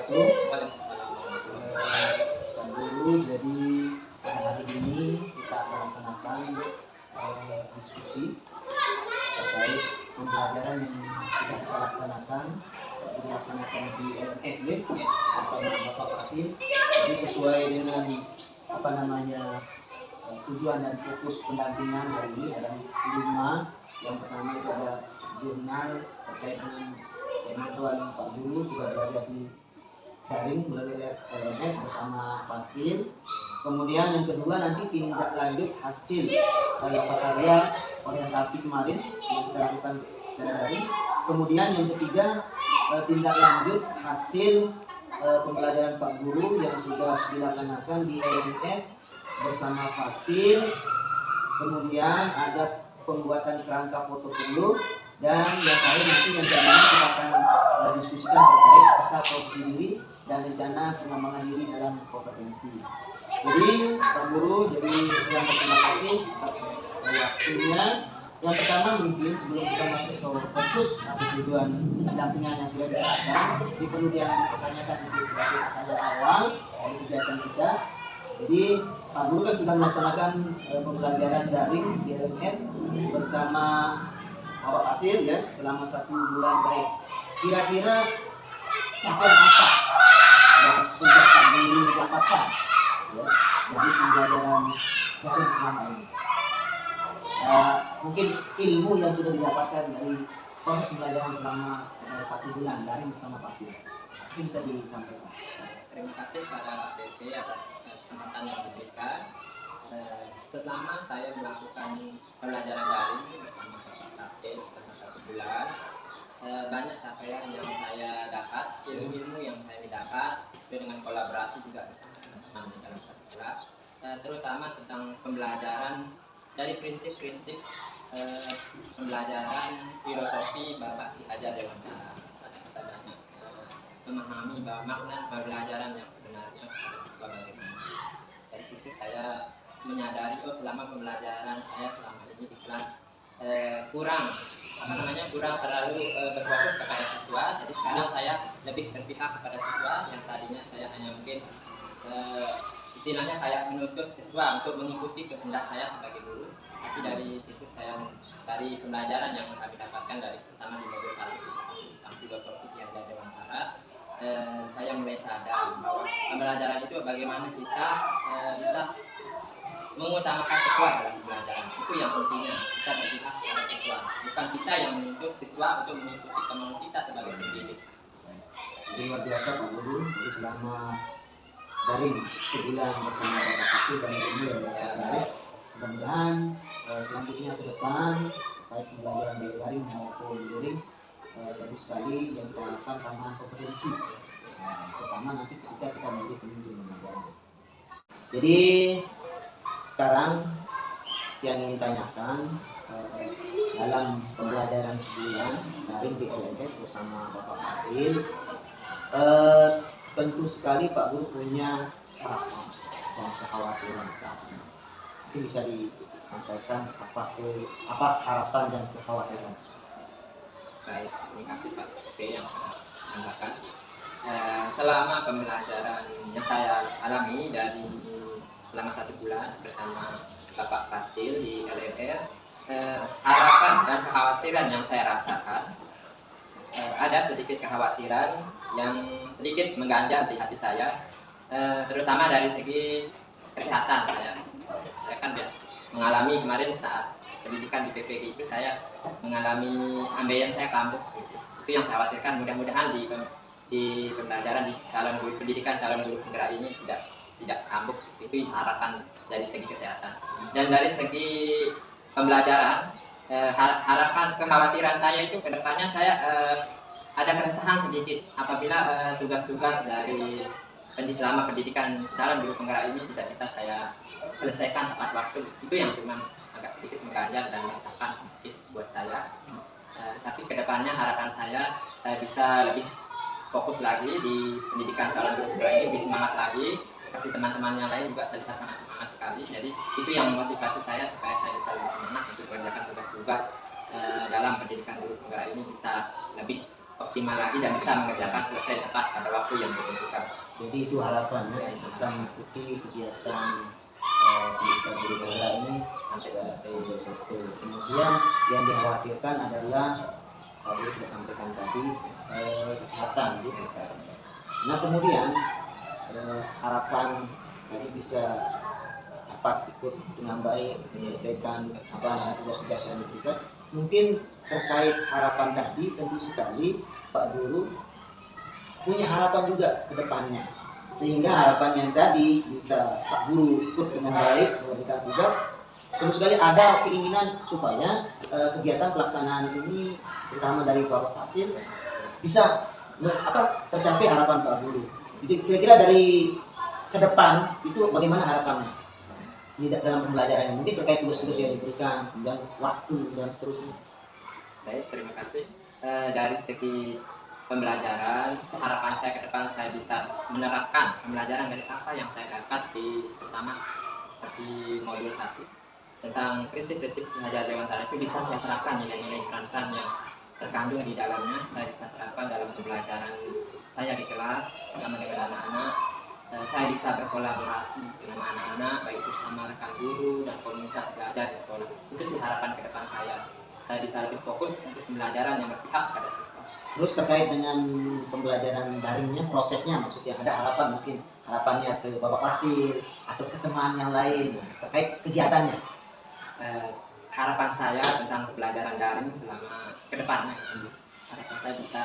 wabarakatuh. Pak Guru, jadi pada hari ini kita akan laksanakan diskusi terkait pembelajaran yang sudah kita laksanakan di LMSD bersama Bapak Fasil. Jadi sesuai dengan tujuan dan fokus pendampingan hari ini adalah 5. Yang pertama itu ada jurnal terkait dengan kebutuhan Pak Guru sudah berada di daring melalui LMS bersama Fasil. Kemudian yang kedua nanti tindak lanjut hasil karya orientasi kemarin yang kita lakukan secara daring. Kemudian yang ketiga tindak lanjut hasil pembelajaran Pak Guru yang sudah dilaksanakan di LMS bersama Fasil. Kemudian ada pembuatan kerangka foto perlu, dan yang terakhir nanti yang kedua kita akan diskusikan terkait peta posisi diri dan rencana pengembangan diri dalam kompetensi. Jadi Pak Guru, jadi yang terima kasih atas waktunya. Yang pertama mungkin sebelum kita masuk ke fokus atau tujuan pendampingan yang sudah dilakukan, ini perlu dipertanyakan sebagai pertanyaan awal dari kegiatan kita. Jadi Pak Guru kan sudah melaksanakan pembelajaran daring di LMS bersama Bapak Fasil ya selama 1 bulan baik. Kira-kira capaian apa yang sudah Pak Guru dapatkan ya dari pembelajaran daring selama ini? Mungkin ilmu yang sudah didapatkan dari proses pembelajaran selama 1 bulan daring bersama Fasil, mungkin bisa disampaikan. Terima kasih pada Pak BP atas kesempatan yang diberikan. Selama saya melakukan pembelajaran daring bersama Bapak Fasil selama 1 bulan, banyak capaian yang saya dapat, ilmu-ilmu yang saya dapat dengan kolaborasi juga bersama teman-teman di dalam satu kelas, terutama tentang pembelajaran dari prinsip-prinsip pembelajaran filosofi Bapak Ki Hajar Dewantara. Kita banyak memahami bahwa makna pembelajaran yang sebenarnya pada siswa bagaimana. Dari situ saya menyadari selama pembelajaran saya selama ini di kelas kurang terlalu berfokus kepada siswa. Jadi sekarang saya lebih berpihak kepada siswa yang tadinya saya hanya mungkin istilahnya kayak menuntut siswa untuk mengikuti kehendak saya sebagai guru. Tapi dari situ dari pembelajaran yang kami dapatkan dari pertama di modul 1 sampai filosofi yang ada Dewantara, saya mulai sadar bahwa pembelajaran itu bagaimana kita bisa mengutamakan siswa dalam pembelajaran. Itu yang pentingnya, kita berpihak pada siswa, bukan kita yang menuntut siswa untuk mengikuti kemauan kita sebagai pendidik. Jadi luar biasa Pak Guru, jadi selama daring sebulan bersama Bapak Fasil dan ini ya baik. Mudah-mudahan selanjutnya ke depan terkait pembelajaran daring maupun daring bagus sekali yang kita harapkan tambahan kompetensi. Pertama nanti ketika kita menjadi pemimpin lembaga. Jadi sekarang yang ingin tanyakan dalam pembelajaran sebulan daring di LMS bersama Bapak Fasil, tentu sekali Pak Guru punya harapan dan kekhawatiran saat ini. Mungkin bisa disampaikan apa harapan dan kekhawatiran. Baik, terima kasih Pak B yang menambahkan. Selama pembelajaran yang saya alami dari selama 1 bulan bersama Bapak Fasil di LMS, harapan dan kekhawatiran yang saya rasakan, ada sedikit kekhawatiran yang sedikit mengganjal di hati saya, terutama dari segi kesehatan saya. Saya kan biasa mengalami kemarin saat pendidikan di PPG itu saya mengalami ambeien saya kambuh. Itu yang saya khawatirkan. Mudah-mudahan di pembelajaran di calon guru pendidikan calon guru penggerak ini tidak kambuh. Itu harapan dari segi kesehatan. Dan dari segi pembelajaran, harapan kekhawatiran saya itu kedepannya saya ada keresahan sedikit apabila tugas-tugas dari selama pendidikan calon guru penggerak ini tidak bisa saya selesaikan tepat waktu. Itu yang cuma agak sedikit mengganjal dan meresahkan sedikit buat saya. Tapi kedepannya harapan saya bisa lebih fokus lagi di pendidikan calon guru penggerak ini, lebih semangat lagi. Seperti teman-teman yang lain juga saya sangat semangat sekali. Jadi itu yang memotivasi saya supaya saya bisa lebih semangat untuk mengerjakan tugas-tugas dalam pendidikan guru penggerak ini bisa lebih optimal lagi dan bisa mengerjakan selesai tepat pada waktu yang ditentukan. Jadi itu harapannya bisa mengikuti kegiatan pendidikan guru penggerak ini Sampai selesai. Kemudian yang dikhawatirkan adalah Pak Guru sudah sampaikan tadi kesehatan gitu. Nah kemudian harapan tadi bisa dapat ikut dengan baik menyelesaikan tugas-tugas yang diberikan. Mungkin terkait harapan tadi tentu sekali Pak Guru punya harapan juga ke depannya, sehingga harapan yang tadi bisa Pak Guru ikut dengan baik memberikan tugas. Tentu sekali ada keinginan supaya kegiatan pelaksanaan ini terutama dari Bapak Fasil bisa tercapai harapan Pak Guru. Jadi kira-kira dari ke depan itu bagaimana harapannya dalam pembelajaran, mungkin terkait tugas-tugas yang diberikan, kemudian waktu dan seterusnya. Baik, terima kasih. Dari segi pembelajaran, harapan saya ke depan saya bisa menerapkan pembelajaran dari apa yang saya dapat di pertama seperti modul 1 tentang prinsip-prinsip belajar dewantara itu bisa saya terapkan nilai-nilai peran-peran yang terkandung di dalamnya. Saya bisa terapkan dalam pembelajaran saya di kelas bersama dengan anak-anak. Saya bisa berkolaborasi dengan anak-anak baik bersama rekan guru dan komunitas belajar di sekolah. Itu sih harapan ke depan saya. Saya bisa lebih fokus untuk pembelajaran yang berpihak pada siswa. Terus terkait dengan pembelajaran daringnya, prosesnya maksudnya ada harapan, mungkin harapannya ke Bapak Fasil atau ke teman yang lain terkait kegiatannya. Harapan saya tentang pembelajaran daring selama ke depannya, harapan saya bisa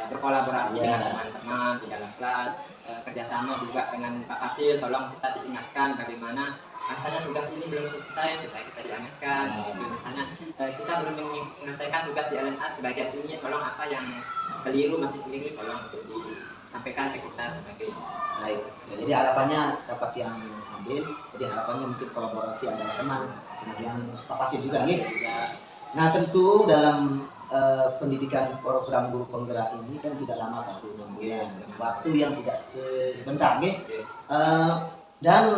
berkolaborasi dengan teman-teman di dalam kelas, kerjasama juga dengan Pak Fasil, tolong kita diingatkan bagaimana misalnya tugas ini belum selesai supaya kita diingatkan. Misalnya kita belum menyelesaikan tugas di LMA sebagian ini, tolong apa yang masih keliru tolong untuk disampaikan ke kita sebagai baik. Jadi harapannya dapat yang ambil, jadi harapannya mungkin kolaborasi antara teman, kemudian Pak Fasil juga gitu. Nah tentu dalam pendidikan program guru penggerak ini kan tidak lama Pak Guru, waktu yang tidak sebentar gitu. Dan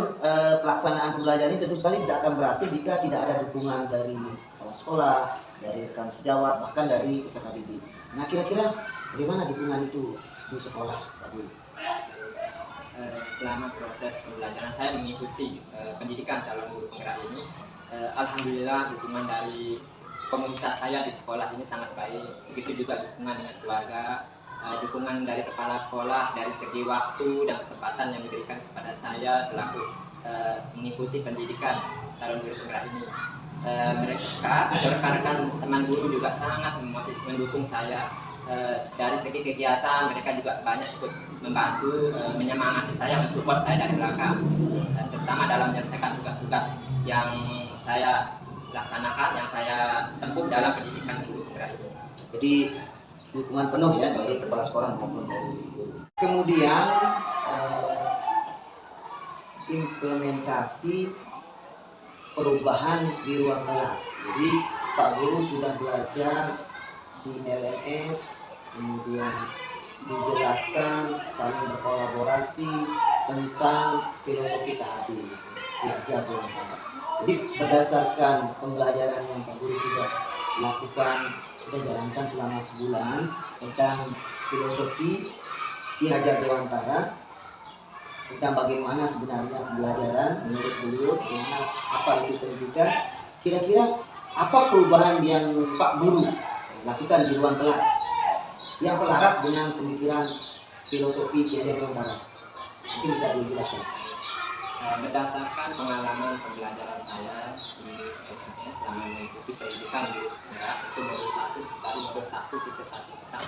pelaksanaan pembelajaran ini tentu sekali tidak akan berhasil jika tidak ada dukungan dari kepala sekolah, dari rekan sejawat, bahkan dari peserta didik. Nah kira-kira bagaimana dukungan itu di sekolah Pak Guru? Selama proses pembelajaran saya mengikuti pendidikan calon guru penggerak ini, alhamdulillah dukungan dari komunitas saya di sekolah ini sangat baik. Begitu juga dukungan dengan keluarga, dukungan dari kepala sekolah dari segi waktu dan kesempatan yang diberikan kepada saya selaku mengikuti pendidikan calon guru penggerak ini. Mereka atau rekan-rekan teman guru juga sangat mendukung saya. Dari segi kegiatan mereka juga banyak ikut membantu, menyemangati saya, mensupport saya dari belakang, terutama dalam menyelesaikan tugas-tugas yang saya laksanakan, yang saya tempuh dalam pendidikan guru penggerak ini. Jadi dukungan penuh ya dari kepala sekolah maupun dari guru. Kemudian implementasi perubahan di ruang kelas. Jadi Pak Guru sudah belajar di LMS, kemudian dijelaskan saling berkolaborasi tentang filosofi tadi diajar dewantara. Jadi berdasarkan pembelajaran yang Pak Guru sudah lakukan, sudah jalankan selama sebulan tentang filosofi Ki Hajar Dewantara, tentang bagaimana sebenarnya pembelajaran menurut beliau, bagaimana apa itu pendidikan. Kira-kira apa perubahan yang Pak Guru lakukan di ruang kelas yang selaras dengan pemikiran filosofi Ki Hajar Dewantara? Mungkin bisa dijelaskan. Berdasarkan pengalaman pembelajaran saya di LMS selama mengikuti pendidikan guru penggerak, itu modul 1 dari modul 1 tipe 1 tentang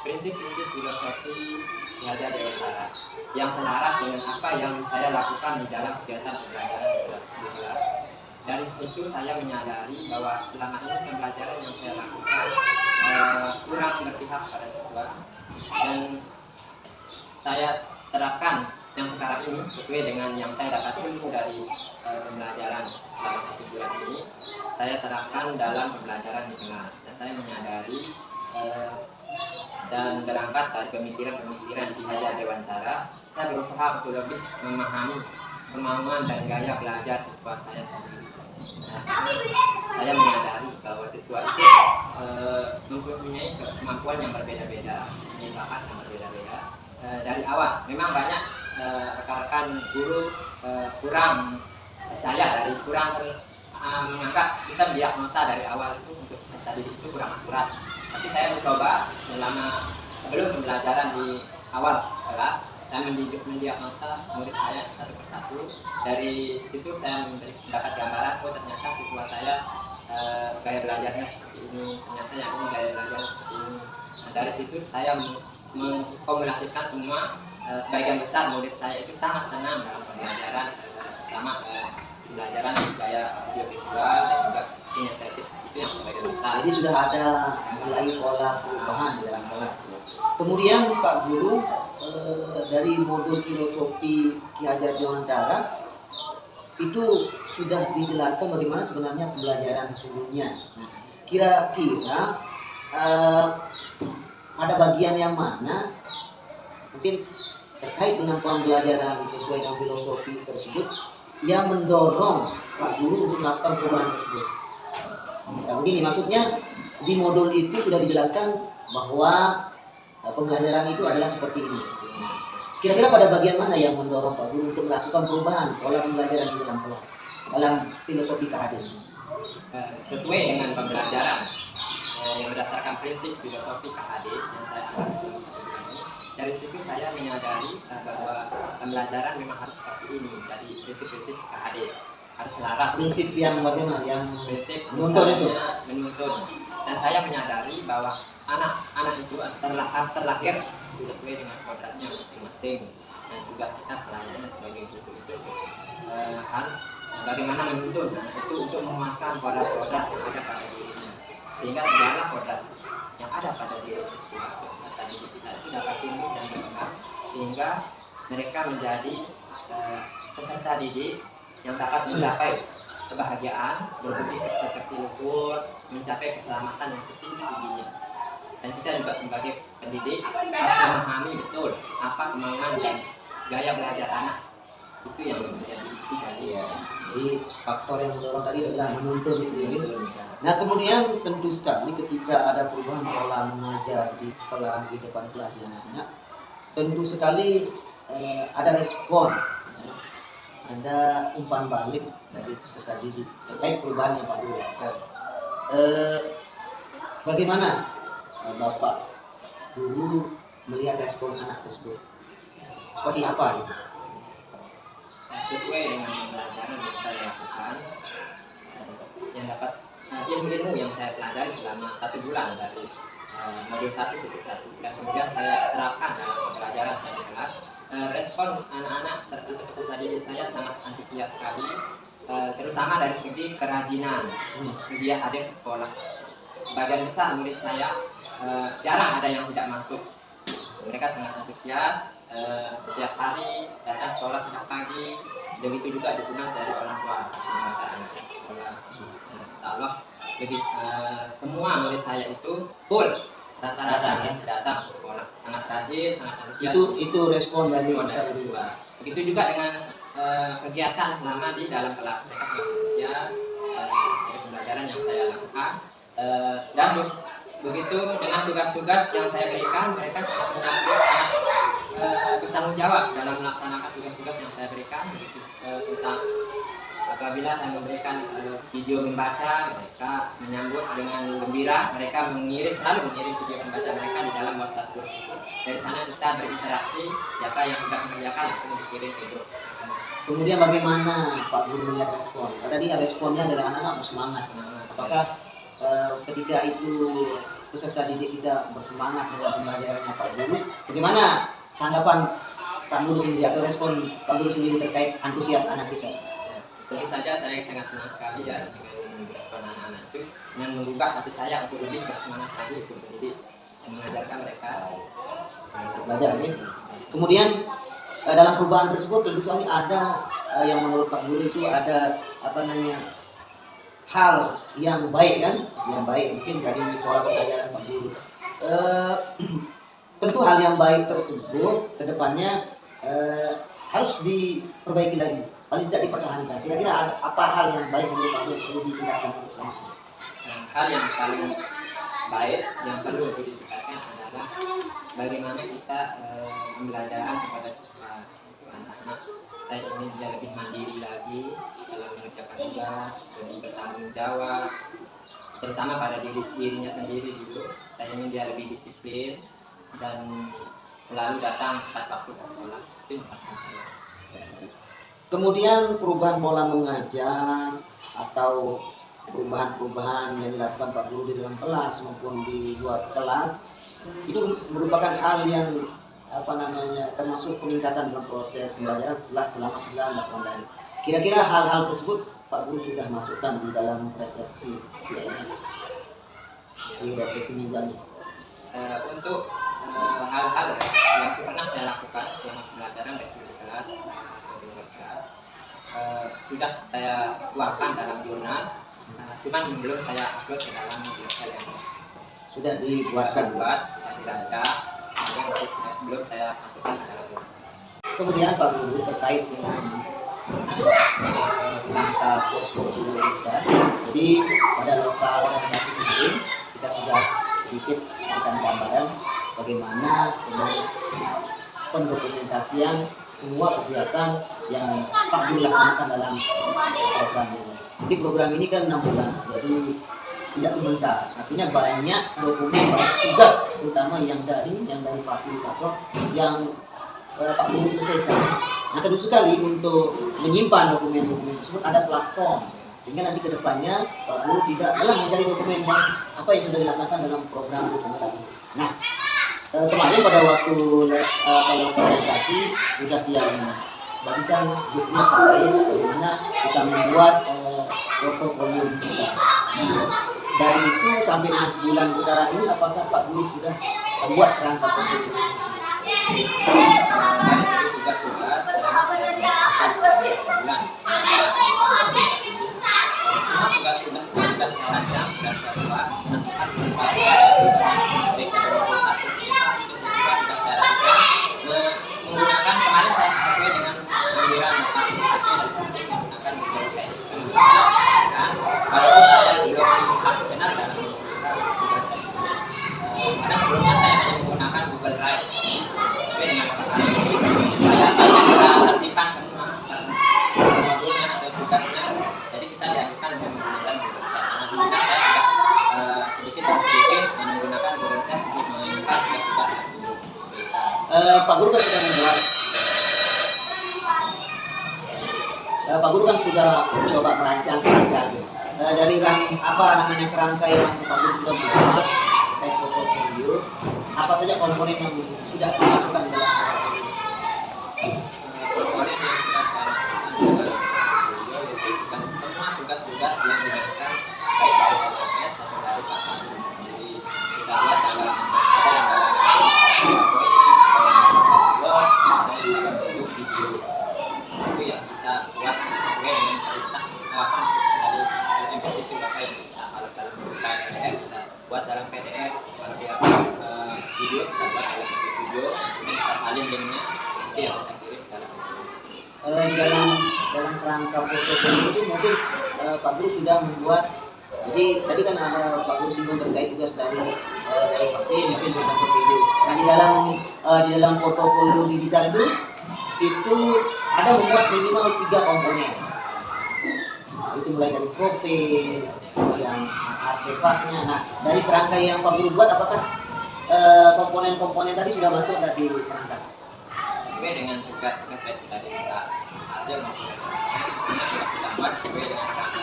prinsip-prinsip filosofi Ki Hajar Dewantara yang selaras dengan apa yang saya lakukan di dalam kegiatan pembelajaran di kelas. Dari situ saya menyadari bahwa selama ini pembelajaran yang saya lakukan kurang berpihak pada siswa, dan saya terapkan yang sekarang ini sesuai dengan yang saya dapat ilmu dari pembelajaran selama 1 bulan ini, saya terapkan dalam pembelajaran di kelas. Dan saya menyadari dan berangkat dari pemikiran-pemikiran Ki Hajar Dewantara, saya berusaha untuk lebih memahami kemauan dan gaya belajar siswa saya sendiri. Nah, saya menyadari bahwa siswa itu mempunyai kemampuan yang berbeda-beda, mempunyai bakat yang berbeda-beda. Dari awal memang banyak rekan-rekan guru kurang percaya, menganggap sistem diagnosa dari awal itu untuk peserta didik itu kurang akurat. Tapi saya mencoba sebelum pembelajaran di awal kelas, saya mendiagnosa murid saya satu persatu. Dari situ saya mendapat gambaran, oh ternyata siswa saya gaya belajarnya seperti ini, ternyata yang ini gaya belajar seperti ini. Nah, dari situ saya mengkumulatifkan semua. Sebagian besar murid saya itu sangat senang dalam pembelajaran, terutama pembelajaran gaya audiovisual dan juga kinestetik, itu yang sebagian besar. Jadi sudah ada mulai pola perubahan di dalam kelas. Kemudian Pak Guru, dari modul filosofi Ki Hajar Dewantara itu sudah dijelaskan bagaimana sebenarnya pembelajaran sesungguhnya. Nah, kira-kira ada bagian yang mana mungkin terkait dengan pembelajaran sesuai dengan filosofi tersebut yang mendorong Pak Guru untuk melakukan perubahan tersebut. Nah, begini maksudnya, di modul itu sudah dijelaskan bahwa pembelajaran itu adalah seperti ini. Nah, kira-kira pada bagian mana yang mendorong Pak Guru untuk melakukan perubahan pola pembelajaran di dalam kelas dalam filosofi KHD? Sesuai dengan pembelajaran yang berdasarkan prinsip filosofi KHD yang saya alami selama 1 bulan ini, dari situ saya menyadari bahwa pembelajaran memang harus seperti ini. Dari prinsip-prinsip KHD harus selaras. Prinsip yang bagaimana? Yang prinsip menuntun itu. Menuntun. Dan saya menyadari bahwa anak-anak itu terlahir sesuai dengan kodratnya masing-masing. Dan tugas kita selayaknya sebagai guru itu harus bagaimana menuntun anak itu untuk memuatkan kodrat-kodrat yang ada pada dirinya, sehingga segala kodrat yang ada pada diri siswa atau peserta didik kita itu dapat tumbuh dan berkembang, sehingga mereka menjadi peserta didik yang dapat mencapai kebahagiaan, berbudi luhur, mencapai keselamatan yang setinggi-tingginya. Dan kita juga sebagai pendidik harus memahami betul apa kemauan dan gaya belajar anak. Itu yang menjadi inti dari Jadi faktor yang mendorong tadi adalah menuntun itu ya. Nah, kemudian tentu sekali ketika ada perubahan pola mengajar di kelas, di depan kelas di anak-anak, tentu sekali ada respon, ada umpan balik dari peserta didik terkait perubahan yang Pak Guru lakukan. Bagaimana Bapak Guru melihat respon anak tersebut? Seperti apa gitu? Sesuai dengan pembelajaran yang saya lakukan, yang dapat ilmu-ilmu yang saya pelajari selama 1 bulan dari modul 1.1, dan kemudian saya terapkan dalam pembelajaran saya di kelas. Respon anak-anak untuk peserta didik saya sangat antusias sekali, terutama dari segi kerajinan dia hadir ke sekolah. Sebagian besar murid saya jarang ada yang tidak masuk. Mereka sangat antusias, setiap hari datang sekolah sejak pagi. Begitu juga dukungan dari orang tua mengantar anak ke sekolah. Insya Allah semua murid saya itu full rata-rata datang ke sekolah, sangat rajin, sangat antusias. Itu respon dari siswa. Begitu juga dengan kegiatan selama di dalam kelas, mereka sangat antusias dari pembelajaran yang saya lakukan. Dan begitu dengan tugas-tugas yang saya berikan, mereka sangat bertanggung jawab dalam melaksanakan tugas-tugas yang saya berikan. Begitu tentang apabila saya memberikan video membaca, mereka menyambut dengan gembira. Mereka selalu mengirim video membaca mereka di dalam WhatsApp group. Dari sana kita berinteraksi, siapa yang sudah mengerjakan langsung dikirim ke grup masing-masing. Kemudian bagaimana Pak Guru melihat respon? Tadi responnya adalah anak-anak bersemangat. Apakah ketika itu peserta didik kita bersemangat dengan pembelajarannya Pak Guru, bagaimana tanggapan Pak Guru sendiri atau respon Pak Guru sendiri terkait antusias anak kita? Tentu saja saya sangat senang sekali ya dengan respon anak-anak itu, dengan menggugah hati saya untuk lebih bersemangat lagi untuk mendidik dan mengajarkan mereka belajar nih. Kemudian dalam perubahan tersebut tentu saja ada yang menurut Pak Guru itu ada hal yang baik kan, yang baik mungkin dari pola pembelajaran Pak Guru. Tentu hal yang baik tersebut kedepannya harus diperbaiki lagi. paling tidak dipertahankan. Kira-kira apa hal yang baik menurut Pak Guru yang perlu ditingkatkan bersama? Hal yang paling baik yang perlu ditingkatkan adalah bagaimana kita pembelajaran kepada siswa untuk anak-anak. Saya ingin dia lebih mandiri lagi dalam mengerjakan tugas, lebih bertanggung jawab, terutama pada dirinya sendiri dulu. Saya ingin dia lebih disiplin dan selalu datang tepat waktu ke sekolah. Itu yang saya. Kemudian perubahan pola mengajar atau perubahan-perubahan yang dilakukan Pak Guru di dalam kelas maupun di luar kelas itu merupakan hal yang termasuk peningkatan dalam proses pembelajaran selama 9 tahun. Kira-kira hal-hal tersebut Pak Guru sudah masukkan di dalam refleksi di refleksi mingguannya. Untuk hal-hal yang pernah saya lakukan selama pembelajaran baik di kelas atau di luar kelas sudah saya tuangkan dalam jurnal, cuman belum saya upload ke dalam website yang sudah dibuat, saya dirancang, belum saya masukkan ke dalam jurnal. Kemudian Pak Guru terkait dengan langkah portfolio kita, jadi pada lokal organisasi ini kita sudah sedikit akan gambaran bagaimana pendokumentasian semua kegiatan yang Pak Guru laksanakan dalam program ini. Jadi program ini kan 6 bulan, jadi tidak sebentar. Artinya banyak dokumen, banyak tugas, terutama yang dari fasilitator yang Pak Guru selesaikan. Nah, tentu sekali untuk menyimpan dokumen-dokumen tersebut ada platform, sehingga nanti kedepannya Pak Guru tidak mencari dokumen yang sudah dilaksanakan dalam program dokumen tadi. Nah, kemarin pada waktu presentasi sudah dia bagikan juknis terkait bagaimana kita membuat portofolio kita. Nah, dari itu sampai dengan sebulan sekarang ini, apakah Pak Guru sudah membuat kerangka portofolio tersebut? Tugas-tugas selama saya bulan. Semua tugas-tugas sudah saya rancang, sudah saya buat. Nanti kan baik dari 21 sudah saya rancang. Menggunakan kemarin saya sesuai dengan pembuatan dan menggunakan Google Sheet. Kalau saya belum pas benar dalam Google Sheet. Karena sebelumnya saya hanya menggunakan Google Drive. Sesuai dengan saya bisa tersimpan semua dokumen atau tugasnya. Jadi kita dianjurkan untuk menggunakan Google Sheet. Karena saya sedikit demi sedikit menggunakan Google Sheet untuk mengirimkan tugas-tugas itu. Pak Guru kan sudah membuat, Pak Guru kan sudah mencoba merancang kerangka. Dari kerangka yang Pak Guru sudah buat, kayak portfolio, apa saja komponen yang sudah dimasukkan ke dalam Komponen yang sudah saya masukkan ke portfolio yaitu semua tugas-tugas yang diberikan baik dari LMS atau dari Pak Guru sendiri. Kita lihat dalam Word dan dalam bentuk video. Itu yang kita buat sesuai dengan perintah dari LMS itu apa yang kita kalau dalam bentuk PDF kita buat dalam PDF, kalau dia video kita buat dalam satu video, kemudian kita salin linknya, itu yang kita kirim dalam dalam kerangka portfolio itu mungkin Pak Guru sudah membuat. Jadi tadi kan ada Pak Guru singgung terkait tugas dari vaksin, mungkin beberapa video. Nah, di dalam portofolio digital itu ada membuat minimal 3 komponen. Itu mulai dari profil, kemudian artefaknya. Nah, dari kerangka yang Pak Guru buat, apakah komponen-komponen tadi sudah masuk dari kerangka? Sesuai dengan tugas-tugas baik tadi kita hasil maupun sudah kita buat sesuai dengan kerangka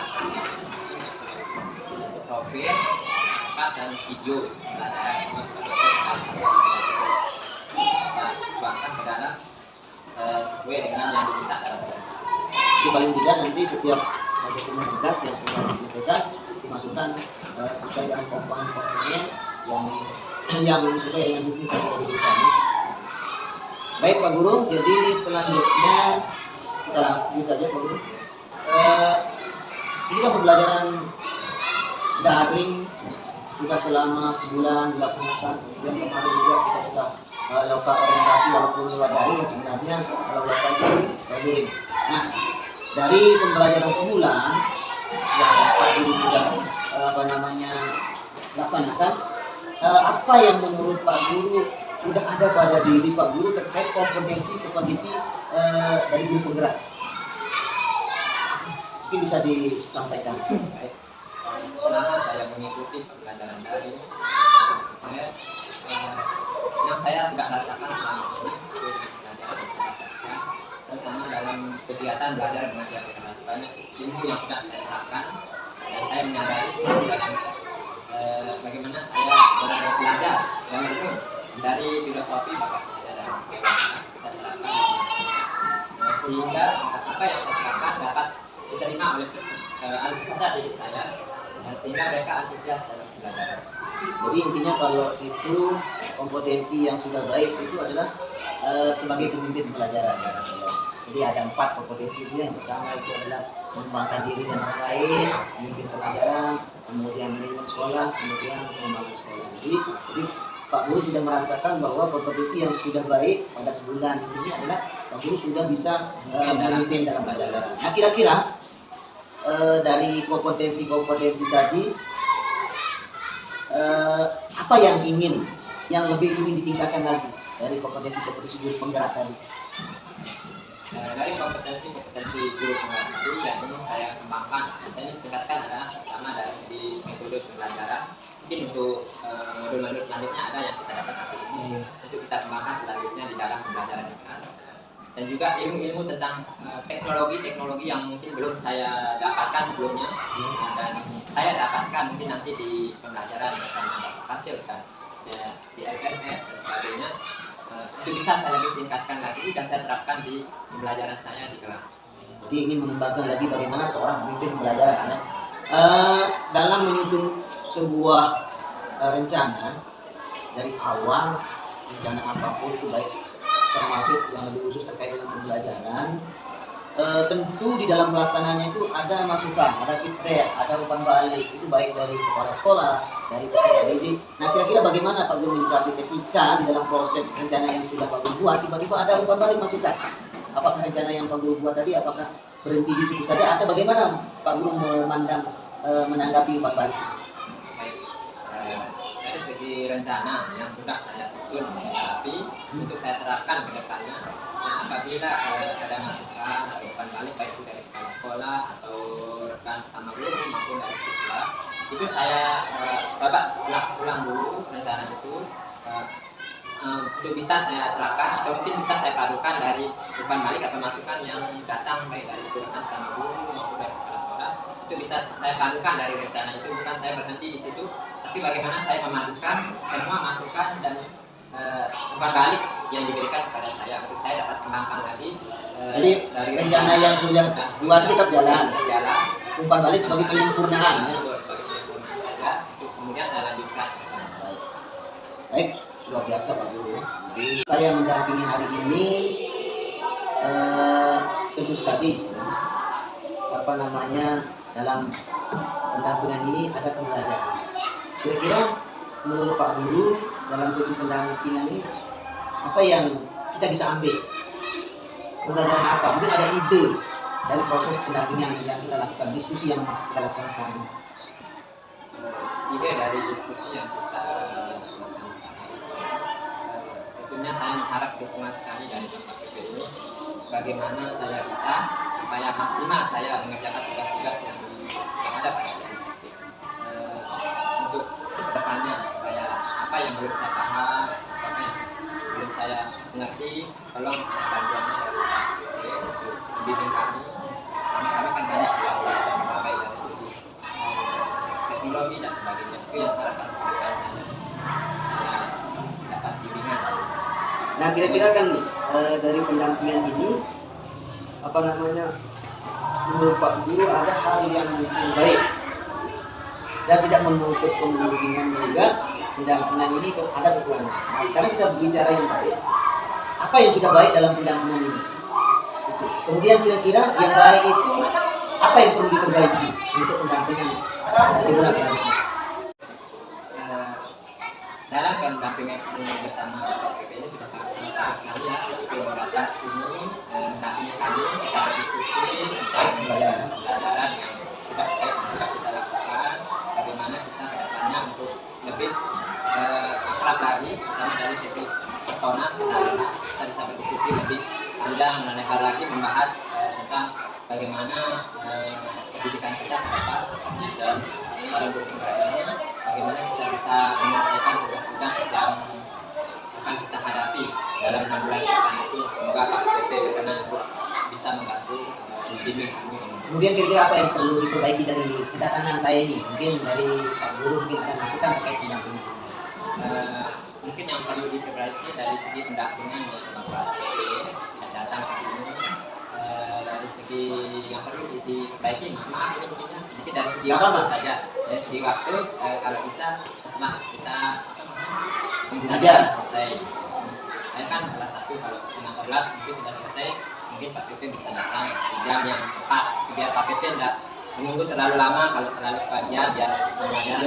profil, angka dan video pelajaran semua sudah kita tuangkan ke dalam sesuai dengan yang diminta dalam Jadi paling tidak nanti setiap dokumen tugas yang sudah diselesaikan dimasukkan sesuai dengan komponen-komponen yang sesuai dengan juknis yang sudah diberikan. Baik Pak Guru, jadi selanjutnya kita langsung saja Pak Guru. Ini kan pembelajaran daring sudah selama sebulan dilaksanakan. Kemudian kemarin juga kita sudah lakukan orientasi walaupun lewat daring, yang sebenarnya kalau lakukan daring. Nah, dari pembelajaran sebulan yang Pak Guru sudah laksanakan, apa yang menurut Pak Guru sudah ada pada diri Pak Guru terkait kompetensi dari guru penggerak? Mungkin bisa disampaikan. Baik. Selama saya mengikuti pembelajaran daring, yang saya sudah rasakan selama ini itu pembelajaran yang saya dapatkan, terutama dalam kegiatan belajar mengajar kelas, banyak ilmu yang sudah saya terapkan dan saya menyadari bagaimana saya belajar dan merenung dari filosofi bapak saya dan bagaimana bisa terapkan sehingga apa yang saya terapkan dapat diterima oleh peserta didik saya, sehingga mereka antusias dalam pembelajaran. Jadi intinya kalau itu kompetensi yang sudah baik itu adalah sebagai pemimpin pembelajaran. Jadi ada 4 kompetensi itu. Yang pertama itu adalah mengembangkan diri dan orang lain, memimpin pelajaran, kemudian manajemen sekolah, kemudian pengembangan sekolah. Jadi Pak Guru sudah merasakan bahwa kompetensi yang sudah baik pada sebulan ini adalah Pak Guru sudah bisa memimpin dalam pelajaran. Nah, kira-kira dari kompetensi tadi, apa yang lebih ingin ditingkatkan lagi dari kompetensi guru penggerak tadi? Dari kompetensi guru penggerak itu yang ingin saya kembangkan, saya tingkatkan adalah pertama dari segi metode pembelajaran. Mungkin untuk modul-modul selanjutnya ada yang kita dapat nanti ini untuk kita kembangkan selanjutnya di dalam pembelajaran di kelas. Dan juga ilmu-ilmu tentang teknologi yang mungkin belum saya dapatkan sebelumnya, dan saya dapatkan mungkin nanti di pembelajaran bersama Bapak Fasil kan, ya, di LMS dan sebagainya. Itu bisa saya lebih tingkatkan lagi dan saya terapkan di pembelajaran saya di kelas. Jadi ini mengembangkan lagi bagaimana seorang pemimpin pembelajaran ya. Dalam menyusun sebuah rencana dari awal, rencana apapun itu baik, termasuk yang lebih khusus terkait dengan pembelajaran, tentu di dalam pelaksanaannya itu ada masukan, ada feedback, ada umpan balik, itu baik dari kepala sekolah, dari peserta didik. Nah, kira-kira bagaimana Pak Guru menyikapi ketika di dalam proses rencana yang sudah Pak Guru buat tiba-tiba ada umpan balik masukan? Apakah rencana yang Pak Guru buat tadi apakah berhenti di situ saja atau bagaimana Pak Guru menanggapi umpan balik? Dari segi rencana yang sudah saya susun, tapi untuk saya terapkan ke depannya, apabila ada masukan atau umpan balik baik itu dari kepala sekolah atau rekan sama guru maupun dari siswa, itu saya ulang dulu rencana itu untuk bisa saya terapkan atau mungkin bisa saya padukan dari umpan balik atau masukan yang datang baik dari rekan sama guru maupun dari kepala sekolah. Itu bisa saya padukan dari rencana itu, bukan saya berhenti di situ, tapi bagaimana saya memadukan semua masukan dan umpan balik yang diberikan kepada saya untuk saya dapat kembangkan lagi. Jadi dari rencana yang sudah buat tetap jalan. Umpan balik sebagai penyempurnaan. Ya. Kemudian saya lanjutkan. Baik, luar biasa Pak Guru. Jadi saya mendampingi hari ini tentu sekali dalam pendampingan ini ada pembelajaran. Kira-kira menurut Pak Guru dalam sesi pendampingan ini apa yang kita bisa ambil? Pembelajaran apa? Mungkin ada ide dari proses pendampingan yang kita lakukan, diskusi yang kita lakukan sekarang ini. Ide dari diskusi yang kita laksanakan, tentunya saya mengharap dukungan sekali dari Bapak PP ini, bagaimana saya bisa supaya maksimal saya mengerjakan tugas-tugas yang ada pada diri untuk kedepannya, supaya apa yang belum saya paham, apa yang belum saya mengerti, tolong bantuannya dari PP untuk membimbing kami kan banyak yang baik dari segi teknologi dan sebagainya. Itu yang harapan kita saya dapat bimbingan. Nah, kira-kira kan dari pendampingan ini menurut Pak Guru ada hal yang mungkin baik dan tidak menutup kemungkinan juga pendampingan ini ada kekurangan. Nah, sekarang kita bicara yang baik. Apa yang sudah baik dalam pendampingan ini? Kemudian kira-kira yang baik itu apa yang perlu diperbaiki untuk pendampingan dari bulan selanjutnya? Dalam pendampingan bersama PP ini sudah sangat terus sekali ya sebelum datang ke sini kami kita berdiskusi tentang pembelajaran yang kita bisa lakukan, bagaimana kita kedepannya untuk lebih akrab lagi, terutama dari segi personal kita bisa berdiskusi lebih panjang dan lebar lagi membahas tentang bagaimana pendidikan kita ke depan dan pada berikutnya bagaimana kita bisa menyelesaikan tugas-tugas yang akan kita hadapi dalam 6 bulan ke depan itu. Semoga Pak PP berkenan untuk bisa membantu bimbing kami. Kemudian kira-kira apa yang perlu diperbaiki dari kedatangan saya ini? Mungkin dari Pak Guru mungkin ada masukan terkait dengan ini. Mungkin yang perlu diperbaiki dari segi pendampingan dari Bapak PP yang datang ke sini, dari segi yang perlu diperbaiki, maaf ini mungkin sedikit dari segi waktu saja. Dari segi waktu, kalau bisa setelah kita Belajar selesai, saya kan kelas 1 kalau setengah 11 mungkin sudah selesai, mungkin Pak PP bisa datang di jam yang tepat biar Pak PP tidak menunggu terlalu lama. Kalau terlalu panjang biar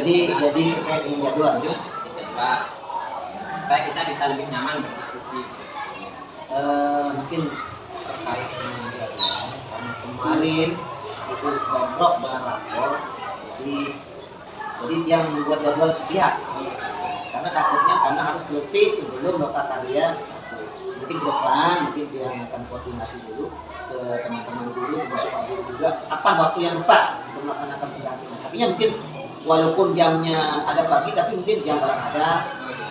jadi terkait dengan jadwal supaya kita bisa lebih nyaman berdiskusi. Mungkin terkait dengan jadwal, karena kemarin itu bentrok dengan lapor, jadi yang membuat jadwal sepihak. Karena takutnya karena harus selesai sebelum nota karya 1. Mungkin ke depan mungkin dia akan koordinasi dulu ke teman-teman dulu, termasuk Pak Guru juga apa waktu yang tepat untuk melaksanakan pendampingan. Tapi mungkin walaupun jamnya ada pagi tapi mungkin jam ada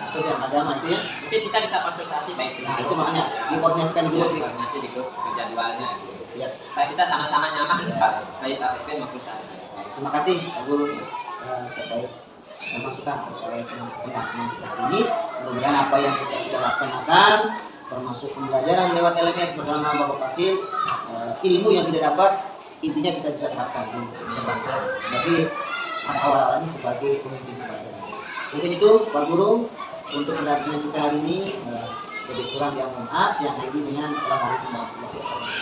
atau jam agama itu ya. Mungkin kita bisa konsultasi baik Nah itu makanya dikoordinasikan di grup. koordinasi di grup jadwalnya. Siap. Supaya kita sama-sama nyaman Pak, baik Pak PP maupun saya. Terima kasih Pak Guru terkait masukan terkait pendampingan kita hari ini. Mudah-mudahan apa yang kita sudah laksanakan termasuk pembelajaran lewat LMS bersama Bapak Fasil, ilmu yang tidak dapat intinya kita bisa terapkan di kedepan sebagai pada awal-awal ini sebagai pemimpin pembelajaran. Mungkin itu Pak Guru untuk pendampingan kita hari ini, lebih kurang yang mohon maaf, yang ini dengan Assalamualaikum warahmatullahi wabarakatuh.